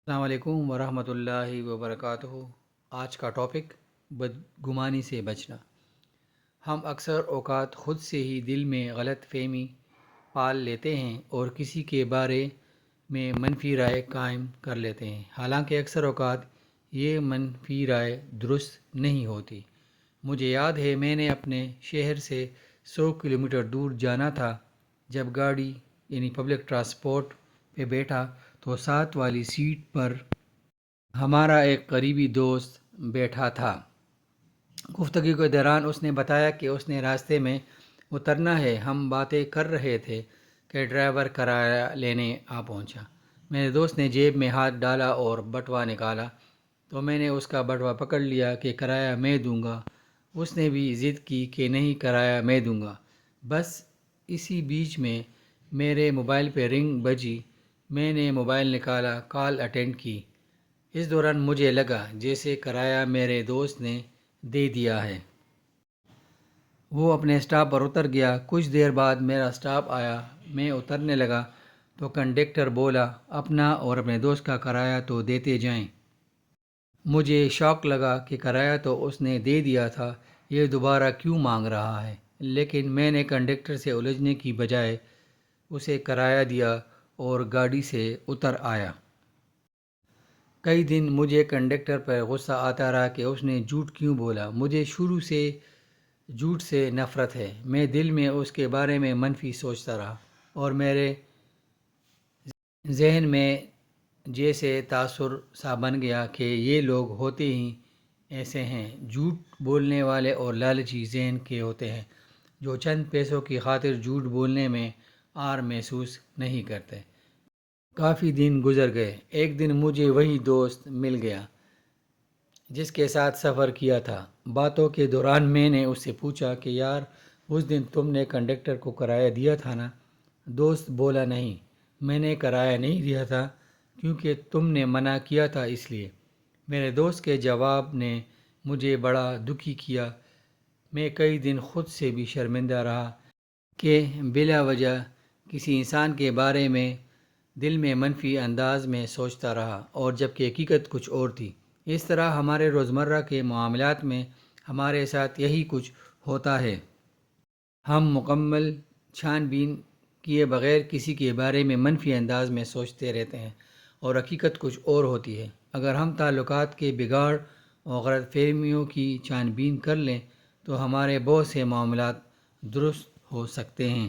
السلام علیکم ورحمۃ اللہ وبرکاتہ۔ آج کا ٹاپک بدگمانی سے بچنا۔ ہم اکثر اوقات خود سے ہی دل میں غلط فہمی پال لیتے ہیں اور کسی کے بارے میں منفی رائے قائم کر لیتے ہیں، حالانکہ اکثر اوقات یہ منفی رائے درست نہیں ہوتی۔ مجھے یاد ہے میں نے اپنے شہر سے 100 کلومیٹر دور جانا تھا۔ جب گاڑی پبلک ٹرانسپورٹ پہ بیٹھا تو ساتھ والی سیٹ پر ہمارا ایک قریبی دوست بیٹھا تھا۔ گفتگو کے دوران اس نے بتایا کہ اس نے راستے میں اترنا ہے۔ ہم باتیں کر رہے تھے کہ ڈرائیور کرایہ لینے آ پہنچا۔ میرے دوست نے جیب میں ہاتھ ڈالا اور بٹوا نکالا تو میں نے اس کا بٹوا پکڑ لیا کہ کرایہ میں دوں گا۔ اس نے بھی ضد کی کہ نہیں، کرایہ میں دوں گا۔ بس اسی بیچ میں میرے موبائل پہ رنگ بجی۔ میں نے موبائل نکالا، کال اٹینڈ کی۔ اس دوران مجھے لگا جیسے کرایہ میرے دوست نے دے دیا ہے۔ وہ اپنے سٹاپ پر اتر گیا۔ کچھ دیر بعد میرا سٹاپ آیا۔ میں اترنے لگا تو کنڈکٹر بولا، اپنا اور اپنے دوست کا کرایہ تو دیتے جائیں۔ مجھے شاک لگا کہ کرایہ تو اس نے دے دیا تھا، یہ دوبارہ کیوں مانگ رہا ہے؟ لیکن میں نے کنڈکٹر سے الجھنے کی بجائے اسے کرایہ دیا اور گاڑی سے اتر آیا۔ کئی دن مجھے کنڈکٹر پر غصہ آتا رہا کہ اس نے جھوٹ کیوں بولا۔ مجھے شروع سے جھوٹ سے نفرت ہے۔ میں دل میں اس کے بارے میں منفی سوچتا رہا اور میرے ذہن میں جیسے تاثر سا بن گیا کہ یہ لوگ ہوتے ہی ایسے ہیں، جھوٹ بولنے والے اور لالچی ذہن کے ہوتے ہیں، جو چند پیسوں کی خاطر جھوٹ بولنے میں عار محسوس نہیں کرتے۔ کافی دن گزر گئے۔ ایک دن مجھے وہی دوست مل گیا جس کے ساتھ سفر کیا تھا۔ باتوں کے دوران میں نے اس سے پوچھا کہ یار، اس دن تم نے کنڈکٹر کو کرایہ دیا تھا نا؟ دوست بولا، نہیں، میں نے کرایہ نہیں دیا تھا کیونکہ تم نے منع کیا تھا، اس لیے۔ میرے دوست کے جواب نے مجھے بڑا دکھی کیا۔ میں کئی دن خود سے بھی شرمندہ رہا کہ بلا وجہ کسی انسان کے بارے میں دل میں منفی انداز میں سوچتا رہا، اور جبکہ حقیقت کچھ اور تھی۔ اس طرح ہمارے روزمرہ کے معاملات میں ہمارے ساتھ یہی کچھ ہوتا ہے۔ ہم مکمل چھان بین کیے بغیر کسی کے بارے میں منفی انداز میں سوچتے رہتے ہیں اور حقیقت کچھ اور ہوتی ہے۔ اگر ہم تعلقات کے بگاڑ اور غلط فہمیوں کی چھان بین کر لیں تو ہمارے بہت سے معاملات درست ہو سکتے ہیں۔